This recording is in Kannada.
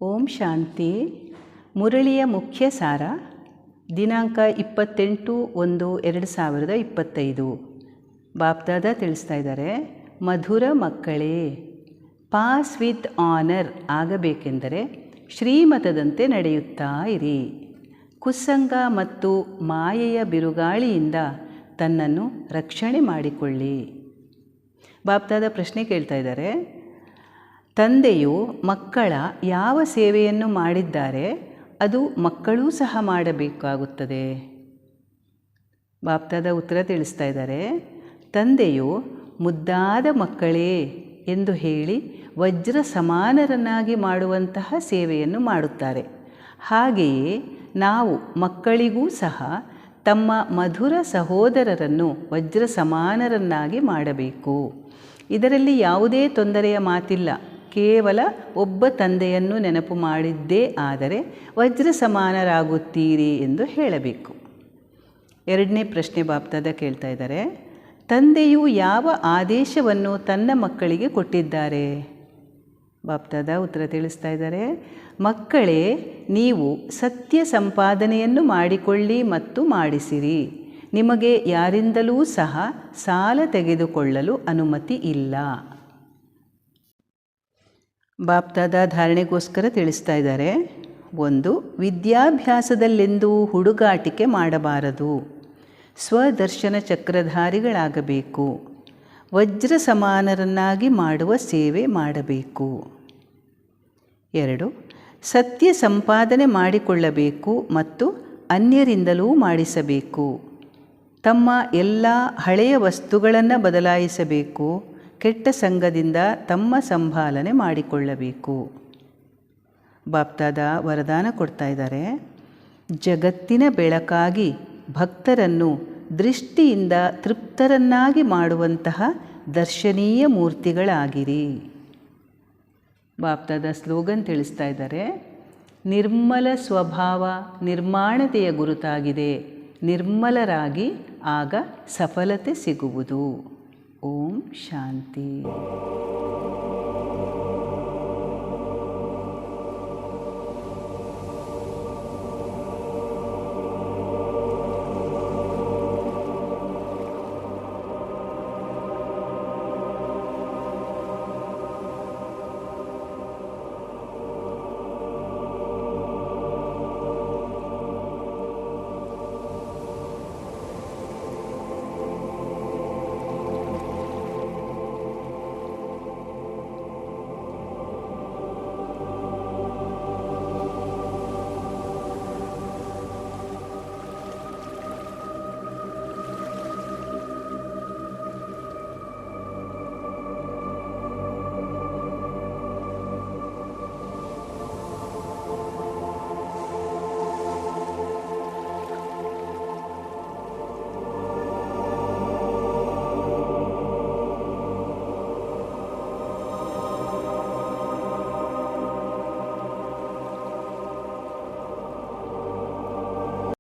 ಓಂ ಶಾಂತಿ. ಮುರಳಿಯ ಮುಖ್ಯ ಸಾರ. ದಿನಾಂಕ 28/1/2025. ಬಾಪ್ದಾದ ತಿಳಿಸ್ತಾ ಇದ್ದಾರೆ, ಮಧುರ ಮಕ್ಕಳೇ, ಪಾಸ್ ವಿತ್ ಆನರ್ ಆಗಬೇಕೆಂದರೆ ಶ್ರೀಮತದಂತೆ ನಡೆಯುತ್ತಾ ಇರಿ. ಕುಸ್ಸಂಗ ಮತ್ತು ಮಾಯೆಯ ಬಿರುಗಾಳಿಯಿಂದ ತನ್ನನ್ನು ರಕ್ಷಣೆ ಮಾಡಿಕೊಳ್ಳಿ. ಬಾಪ್ದಾದ ಪ್ರಶ್ನೆ ಕೇಳ್ತಾ ಇದ್ದಾರೆ, ತಂದೆಯು ಮಕ್ಕಳ ಯಾವ ಸೇವೆಯನ್ನು ಮಾಡಿದ್ದಾರೆ ಅದು ಮಕ್ಕಳೂ ಸಹ ಮಾಡಬೇಕಾಗುತ್ತದೆ. ಬಾಪ್ದಾದ ಉತ್ತರ ತಿಳಿಸ್ತಾ ಇದ್ದಾರೆ, ತಂದೆಯು ಮುದ್ದಾದ ಮಕ್ಕಳೇ ಎಂದು ಹೇಳಿ ವಜ್ರ ಸಮಾನರನ್ನಾಗಿ ಮಾಡುವಂತಹ ಸೇವೆಯನ್ನು ಮಾಡುತ್ತಾರೆ. ಹಾಗೆಯೇ ನಾವು ಮಕ್ಕಳಿಗೂ ಸಹ ತಮ್ಮ ಮಧುರ ಸಹೋದರರನ್ನು ವಜ್ರ ಸಮಾನರನ್ನಾಗಿ ಮಾಡಬೇಕು. ಇದರಲ್ಲಿ ಯಾವುದೇ ತೊಂದರೆಯ ಮಾತಿಲ್ಲ. ಕೇವಲ ಒಬ್ಬ ತಂದೆಯನ್ನು ನೆನಪು ಮಾಡಿದ್ದೇ ಆದರೆ ವಜ್ರ ಸಮಾನರಾಗುತ್ತೀರಿ ಎಂದು ಹೇಳಬೇಕು. ಎರಡನೇ ಪ್ರಶ್ನೆ ಬಾಪ್ದಾದ ಕೇಳ್ತಾ ಇದ್ದಾರೆ, ತಂದೆಯು ಯಾವ ಆದೇಶವನ್ನು ತನ್ನ ಮಕ್ಕಳಿಗೆ ಕೊಟ್ಟಿದ್ದಾರೆ? ಬಾಪ್ದಾದ ಉತ್ತರ ತಿಳಿಸ್ತಾ ಇದ್ದಾರೆ, ಮಕ್ಕಳೇ, ನೀವು ಸತ್ಯ ಸಂಪಾದನೆಯನ್ನು ಮಾಡಿಕೊಳ್ಳಿ ಮತ್ತು ಮಾಡಿಸಿರಿ. ನಿಮಗೆ ಯಾರಿಂದಲೂ ಸಹ ಸಾಲ ತೆಗೆದುಕೊಳ್ಳಲು ಅನುಮತಿ ಇಲ್ಲ. ಬಾಪ್ದಾದ ಧಾರಣೆಗೋಸ್ಕರ ತಿಳಿಸ್ತಾ ಇದ್ದಾರೆ, 1. ವಿದ್ಯಾಭ್ಯಾಸದಲ್ಲೆಂದೂ ಹುಡುಗಾಟಿಕೆ ಮಾಡಬಾರದು. ಸ್ವದರ್ಶನ ಚಕ್ರಧಾರಿಗಳಾಗಬೇಕು. ವಜ್ರ ಸಮಾನರನ್ನಾಗಿ ಮಾಡುವ ಸೇವೆ ಮಾಡಬೇಕು. 2. ಸತ್ಯ ಸಂಪಾದನೆ ಮಾಡಿಕೊಳ್ಳಬೇಕು ಮತ್ತು ಅನ್ಯರಿಂದಲೂ ಮಾಡಿಸಬೇಕು. ತಮ್ಮ ಎಲ್ಲ ಹಳೆಯ ವಸ್ತುಗಳನ್ನು ಬದಲಾಯಿಸಬೇಕು. ಕೆಟ್ಟ ಸಂಘದಿಂದ ತಮ್ಮ ಸಂಭಾಲನೆ ಮಾಡಿಕೊಳ್ಳಬೇಕು. ಬಾಪ್ದಾದ ವರದಾನ ಕೊಡ್ತಾ ಇದ್ದಾರೆ, ಜಗತ್ತಿನ ಬೆಳಕಾಗಿ ಭಕ್ತರನ್ನು ದೃಷ್ಟಿಯಿಂದ ತೃಪ್ತರನ್ನಾಗಿ ಮಾಡುವಂತಹ ದರ್ಶನೀಯ ಮೂರ್ತಿಗಳಾಗಿರಿ. ಬಾಪ್ದಾದ ಸ್ಲೋಗನ್ ತಿಳಿಸ್ತಾ ಇದ್ದಾರೆ, ನಿರ್ಮಲ ಸ್ವಭಾವ ನಿರ್ಮಾಣತೆಯ ಗುರುತಾಗಿದೆ. ನಿರ್ಮಲರಾಗಿ ಆಗ ಸಫಲತೆ ಸಿಗುವುದು. ಓಂ ಶಾಂತಿ.